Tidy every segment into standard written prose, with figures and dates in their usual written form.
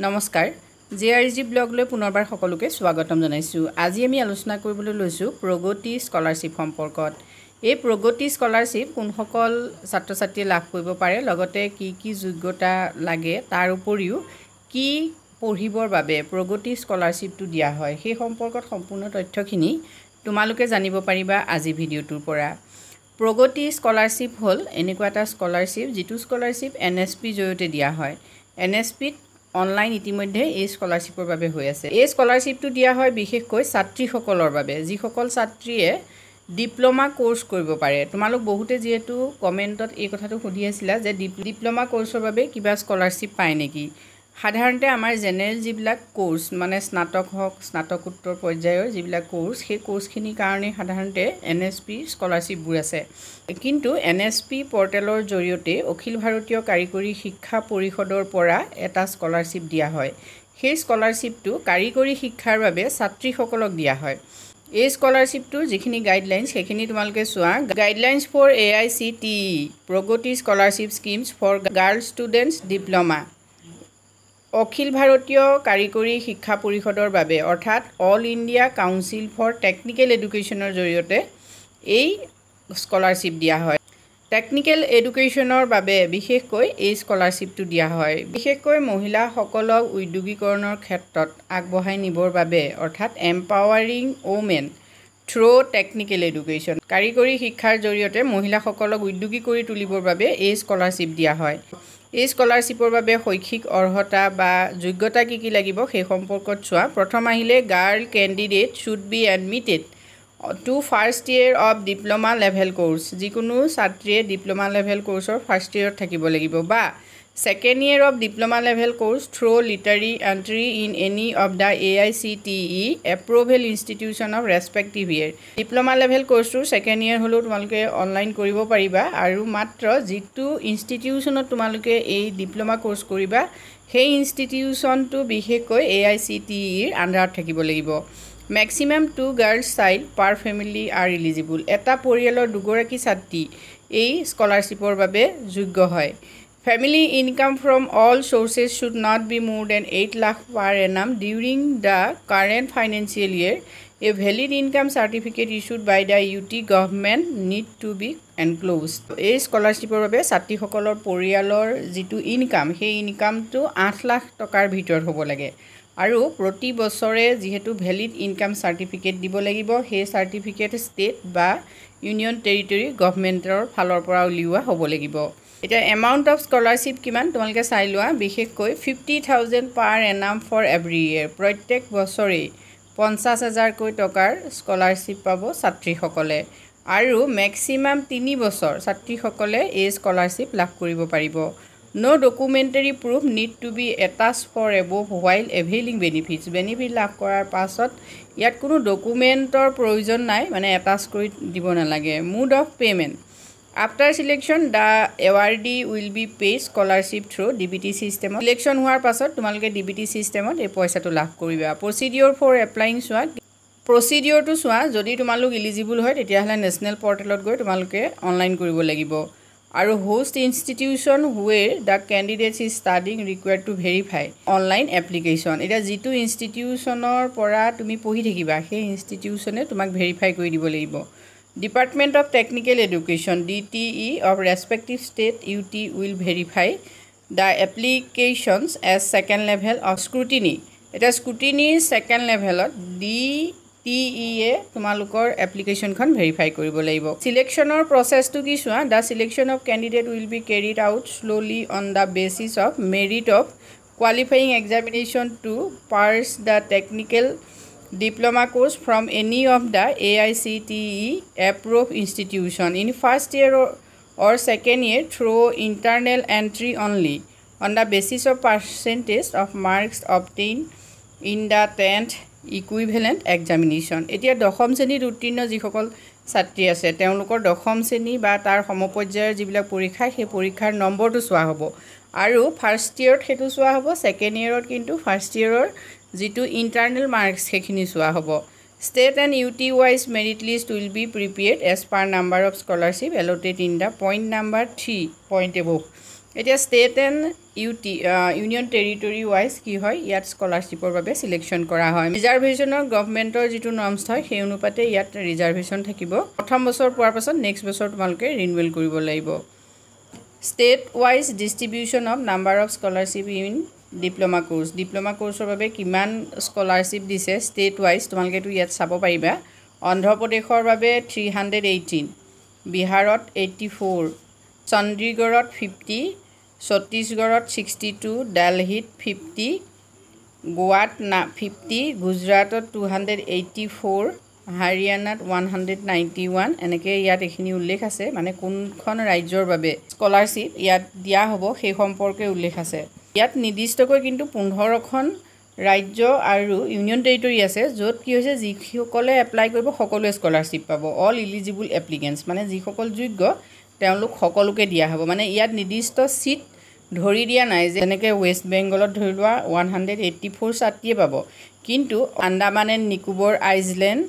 নমস্কাৰ জেআৰজি ব্লগলৈ পুনৰবাৰ সকলোকে স্বাগতম জনাইছোঁ। আজি আমি আলোচনা কৰিবলৈ লৈছোঁ প্ৰগতি স্কলাৰশ্বিপ সম্পৰ্কত। এই প্ৰগতি স্কলাৰশ্বিপ কোনসকল ছাত্ৰ ছাত্ৰীয়ে লাভ কৰিব পাৰে, লগতে কি যোগ্যতা লাগে, তাৰ উপৰিও কি পঢ়িবৰ বাবে প্ৰগতি স্কলাৰশ্বিপটো দিয়া হয়, সেই সম্পৰ্কত সম্পূৰ্ণ তথ্যখিনি তোমালোকে জানিব পাৰিবা আজি ভিডিঅ'টোৰ পৰা। প্ৰগতি স্কলাৰশ্বিপ হ'ল এনেকুৱা এটা স্কলাৰশ্বিপ যিটো স্কলাৰশ্বিপ NSP জৰিয়তে দিয়া হয়। NSPত অনলাইন ইতিমধ্যে এই স্কলাৰশ্বিপৰ বাবে হৈ আছে। এই স্কলাৰশ্বিপটো দিয়া হয় বিশেষকৈ ছাত্ৰীসকলৰ বাবে, যিসকল ছাত্ৰীয়ে ডিপ্ল'মা কোৰ্চ কৰিব পাৰে। তোমালোক বহুতে যিহেতু কমেণ্টত এই কথাটো সুধি আছিলা যে ডিপ্ল'মা কোৰ্চৰ বাবে কিবা স্কলাৰশ্বিপ পায় নেকি। সাধাৰণতে আমাৰ জেনেৰেল যিবিলাক কোৰ্চ, মানে স্নাতক হওক, স্নাতকোত্তৰ পৰ্যায়ৰ যিবিলাক কোৰ্চ, সেই কোৰ্চখিনিৰ কাৰণে সাধাৰণতে NSP স্কলাৰশ্বিপবোৰ আছে। কিন্তু NSP পৰ্টেলৰ জৰিয়তে অখিল ভাৰতীয় কাৰিকৰী শিক্ষা পৰিষদৰ পৰা এটা স্কলাৰশ্বিপ দিয়া হয়। সেই স্কলাৰশ্বিপটো কাৰিকৰী শিক্ষাৰ বাবে ছাত্ৰীসকলক দিয়া হয়। এই স্কলাৰশ্বিপটোৰ যিখিনি গাইডলাইনছ সেইখিনি তোমালোকে চোৱা। Guidelines for AICTE Pragati scholarship schemes for girls students diploma. অখিল ভাৰতীয় কাৰিকৰী শিক্ষা পৰিষদৰ বাবে অৰ্থাৎ all India council for technical এডুকেশ্যনৰ জৰিয়তে এই স্কলাৰশ্বিপ দিয়া হয়। টেকনিকেল এডুকেশ্যনৰ বাবে বিশেষকৈ এই স্কলাৰশ্বিপটো দিয়া হয়। বিশেষকৈ মহিলাসকলক উদ্যোগীকৰণৰ ক্ষেত্ৰত আগবঢ়াই নিবৰ বাবে, অৰ্থাৎ empowering women through technical education. কাৰিকৰী শিক্ষাৰ জৰিয়তে মহিলাসকলক উদ্যোগী কৰি তুলিবৰ বাবে এই স্কলাৰশ্বিপ দিয়া হয়। এই স্কলাৰশ্বিপৰ বাবে শৈক্ষিক অৰ্হতা বা যোগ্যতা কি লাগিব সেই সম্পৰ্কত চোৱা। প্ৰথম আহিলে girl candidate should be admitted to first year of diploma level course. যিকোনো ছাত্ৰীয়ে ডিপ্ল'মা লেভেল কোৰ্চৰ ফাৰ্ষ্ট ইয়েৰত থাকিব লাগিব, বা second year of diploma level course through lateral entry in any of the AICTE approval institution of respective year. Diploma level কোৰ্চটোৰ second year হ'লেও তোমালোকে অনলাইন কৰিব পাৰিবা, আৰু মাত্ৰ যিটো ইনষ্টিটিউশ্যনত তোমালোকে এই ডিপ্ল'মা কোৰ্চ কৰিবা সেই ইনষ্টিটিউশ্যনটো বিশেষকৈ AICTEৰ আণ্ডাৰত থাকিব লাগিব। Maximum 2 girls child per family are eligible. এটা পৰিয়ালৰ দুগৰাকী ছাত্ৰী এই স্কলাৰশ্বিপৰ বাবে যোগ্য হয়। Family income from all sources should not be more than 8 lakh per annum during the current financial year. A valid income certificate issued by the UT government need to be enclosed. এই স্কলাৰশ্বিপৰ বাবে ছাত্ৰীসকলৰ পৰিয়ালৰ যিটো ইনকাম, সেই ইনকামটো 8 লাখ টকাৰ ভিতৰত হ'ব লাগে, আৰু প্ৰতি বছৰে যিহেতু ভেলিড ইনকাম চাৰ্টিফিকেট দিব লাগিব, সেই চাৰ্টিফিকেট ষ্টেট বা ইউনিয়ন টেৰিটৰী গভৰ্ণমেণ্টৰ ফালৰ পৰা উলিওৱা হ'ব লাগিব। এতিয়া এমাউণ্ট অফ স্কলাৰশ্বিপ কিমান তোমালোকে চাই লোৱা। বিশেষকৈ 50,000 পাৰ এনাম ফৰ এভৰি ইয়েৰ। প্ৰত্যেক বছৰেই 50,000কৈ টকাৰ স্কলাৰশ্বিপ পাব ছাত্ৰীসকলে, আৰু মেক্সিমাম 3 বছৰ ছাত্ৰীসকলে এই স্কলাৰশ্বিপ লাভ কৰিব পাৰিব। No documentary proof need to be attached for above while availing benefits। Benefit লাভ কৰাৰ পাছত ইয়াত কোনো ডকুমেণ্টৰ প্ৰয়োজন নাই, মানে এটাচ কৰি দিব নালাগে। Mode of payment after selection the awardee will be pay' scholarship through DBT ছিষ্টেমত। চিলেকশ্যন হোৱাৰ পাছত তোমালোকে DBT ছিষ্টেমত এই পইচাটো লাভ কৰিবা। প্ৰচিডিঅ'ৰ ফৰ এপ্লাইং চোৱা। প্ৰচিডিঅ'ৰটো চোৱা, যদি তোমালোক ইলিজিবল হয় তেতিয়াহ'লে নেশ্যনেল পৰ্টেলত গৈ তোমালোকে অনলাইন কৰিব লাগিব, আৰু host institution where the candidates is studying required to verify online application. এতিয়া যিটো ইনষ্টিটিউশ্যনৰ পৰা তুমি পঢ়ি থাকিবা সেই ইনষ্টিটিউশ্যনে তোমাক ভেৰিফাই কৰি দিব লাগিব। Department of technical education DTE of respective state UT will verify the applications as second level of scrutiny. এতিয়া স্ক্ৰুটিনিৰ ছেকেণ্ড লেভেলত DTE তোমালোকৰ এপ্লিকেশ্যনখন ভেৰিফাই কৰিব লাগিব। চিলেকশ্যনৰ প্ৰচেছটো কি চোৱা। The selection of candidate will be carried out solely on the basis of merit of qualifying examination to pursue the technical diploma course from any of the AICTE approve institution in first year or second year through internal entry only on the basis of percentage of marks obtain in the 10th equivalent examination. এতিয়া দশম শ্ৰেণীত উত্তীৰ্ণ যিসকল ছাত্ৰী আছে তেওঁলোকৰ দশম শ্ৰেণী বা তাৰ সমপৰ্যায়ৰ যিবিলাক পৰীক্ষা, সেই পৰীক্ষাৰ নম্বৰটো চোৱা হ'ব, আৰু ফাৰ্ষ্ট ইয়েৰত সেইটো চোৱা হ'ব। ছেকেণ্ড ইয়েৰত কিন্তু ফাৰ্ষ্ট ইয়েৰৰ যিটো ইণ্টাৰনেল মাৰ্কছ সেইখিনি চোৱা হ'ব। State and UT wise merit list will be prepared as per number of scholarship allotted in the point number 3 point above. এতিয়া state and union territory wise কি হয় ইয়াত স্কলাৰশ্বিপৰ বাবে চিলেকশ্যন কৰা হয় ৰিজাৰ্ভেশ্যনৰ গভৰ্ণমেণ্টৰ যিটো নৰ্মছ হয় সেই অনুপাতে ইয়াত ৰিজাৰ্ভেশ্যন থাকিব প্ৰথম বছৰ পোৱাৰ পাছত নেক্সট বছৰ তোমালোকে ৰিনিউৱেল কৰিব লাগিব state wise distribution of number of scholarship in diploma কোৰ্ছৰ বাবে কিমান স্কলাৰশ্বিপ দিছে ষ্টেট ৱাইজ তোমালোকেতো ইয়াত চাব পাৰিবা অন্ধ্ৰপ্ৰদেশৰ বাবে 318 বিহাৰত 84 চণ্ডীগড়ত 50 ছত্তীশগড়ত 62 দিল্লীত 50 গোৱাত 50 গুজৰাটত 284 হাৰিয়ানাত 191 এনেকৈ ইয়াত এইখিনি উল্লেখ আছে মানে কোনখন ৰাজ্যৰ বাবে স্কলাৰশ্বিপ ইয়াত দিয়া হ'ব সেই সম্পৰ্কে উল্লেখ আছে ইয়াত নিৰ্দিষ্টকৈ কিন্তু 15খন ৰাজ্য আৰু ইউনিয়ন টেৰিটৰী আছে য'ত কি হৈছে যিসকলে এপ্লাই কৰিব সকলোৱে স্কলাৰশ্বিপ পাব অল ইলিজিবল এপ্লিকেণ্টছ মানে যিসকল যোগ্য তেওঁলোক সকলোকে দিয়া হ'ব মানে ইয়াত নিৰ্দিষ্ট সিট ধৰি দিয়া নাই যেনেকৈ ৱেষ্ট বেংগলত ধৰি লোৱা 184 ছাত্ৰীয়ে পাব কিন্তু Andaman and Nicobar island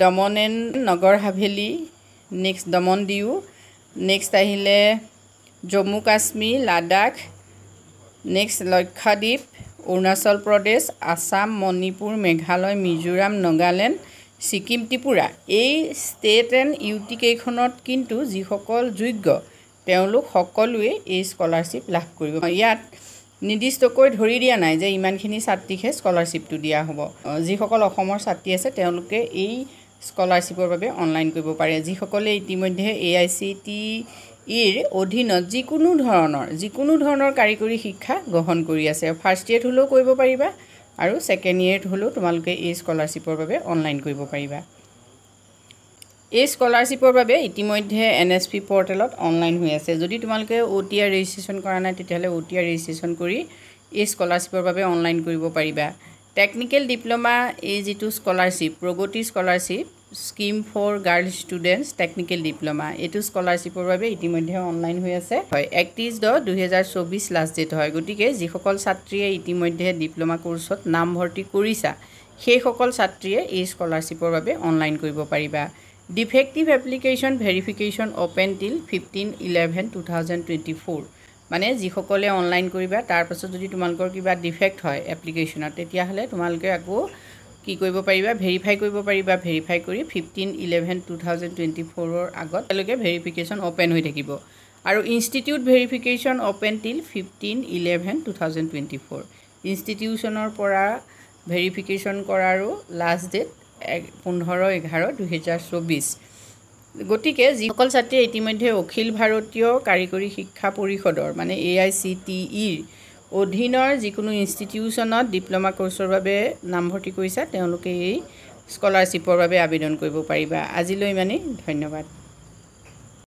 Daman and Nagar Haveli next Daman Diu next আহিলে জম্মু কাশ্মীৰ লাডাখ নেক্সট লক্ষদ্বীপ অৰুণাচল প্ৰদেশ আসাম মণিপুৰ মেঘালয় মিজোৰাম নাগালেণ্ড ছিকিম ত্ৰিপুৰা এই ষ্টেট এণ্ড ইউটি কেইখনত কিন্তু যিসকল যোগ্য তেওঁলোক সকলোৱে এই স্কলাৰশ্বিপ লাভ কৰিব ইয়াত নিৰ্দিষ্টকৈ ধৰি দিয়া নাই যে ইমানখিনি ছাত্ৰীকহে স্কলাৰশ্বিপটো দিয়া হ'ব যিসকল অসমৰ ছাত্ৰী আছে তেওঁলোকে এই স্কলাৰশ্বিপৰ বাবে অনলাইন কৰিব পাৰে যিসকলে ইতিমধ্যে AICTEৰ অধীনত যিকোনো ধৰণৰ কাৰিকৰী শিক্ষা গ্ৰহণ কৰি আছে ফাৰ্ষ্ট ইয়েৰত হ'লেও কৰিব পাৰিবা আৰু ছেকেণ্ড ইয়েৰত হ'লেও তোমালোকে এই স্কলাৰশ্বিপৰ বাবে অনলাইন কৰিব পাৰিবা এই স্কলাৰশ্বিপৰ বাবে ইতিমধ্যে NSP পৰ্টেলত অনলাইন হৈ আছে যদি তোমালোকে OTR ৰেজিষ্ট্ৰেশ্যন কৰা নাই তেতিয়াহ'লে OTR ৰেজিষ্ট্ৰেশ্যন কৰি এই স্কলাৰশ্বিপৰ বাবে অনলাইন কৰিব পাৰিবা টেকনিকেল ডিপ্ল'মা এই যিটো scholarship Pragati scholarship scheme for girl students technical diploma এইটো স্কলাৰশ্বিপৰ বাবে ইতিমধ্যে অনলাইন হৈ আছে হয় 31/10/2024 লাষ্ট ডেট হয় গতিকে যিসকল ছাত্ৰীয়ে ইতিমধ্যে ডিপ্ল'মা কোৰ্ছত নাম ভৰ্তি কৰিছা সেইসকল ছাত্ৰীয়ে এই স্কলাৰশ্বিপৰ বাবে অনলাইন কৰিব পাৰিবা ডিফেক্টিভ এপ্লিকেশ্যন ভেৰিফিকেশ্যন অপেন টিল 15/11/2024 মানে যিসকলে অনলাইন কৰিবা তাৰ পাছত যদি তোমালোকৰ কিবা ডিফেক্ট হয় এপ্লিকেশ্যনত তেতিয়াহ'লে তোমালোকে আকৌ কি কৰিব পাৰিবা ভেৰিফাই কৰিব পাৰিবা ভেৰিফাই কৰি 15/11/2024 আগত তেওঁলোকে ভেৰিফিকেশ্যন অপেন হৈ থাকিব আৰু ইনষ্টিটিউট ভেৰিফিকেশ্যন অপেন টিল 15/11/2024 ইনষ্টিটিউশ্যনৰ পৰা ভেৰিফিকেশ্যন কৰাৰো লাষ্ট ডেট 15/11/2024 গতিকে যিসকল ছাত্ৰীয়ে ইতিমধ্যে অখিল ভাৰতীয় কাৰিকৰী শিক্ষা পৰিষদৰ মানে AICTEৰ অধীনৰ যিকোনো ইনষ্টিটিউশ্যনত ডিপ্ল'মা কোৰ্ছৰ বাবে নামভৰ্তি কৰিছা তেওঁলোকে এই স্কলাৰশ্বিপৰ বাবে আবেদন কৰিব পাৰিবা আজিলৈ ইমানেই ধন্যবাদ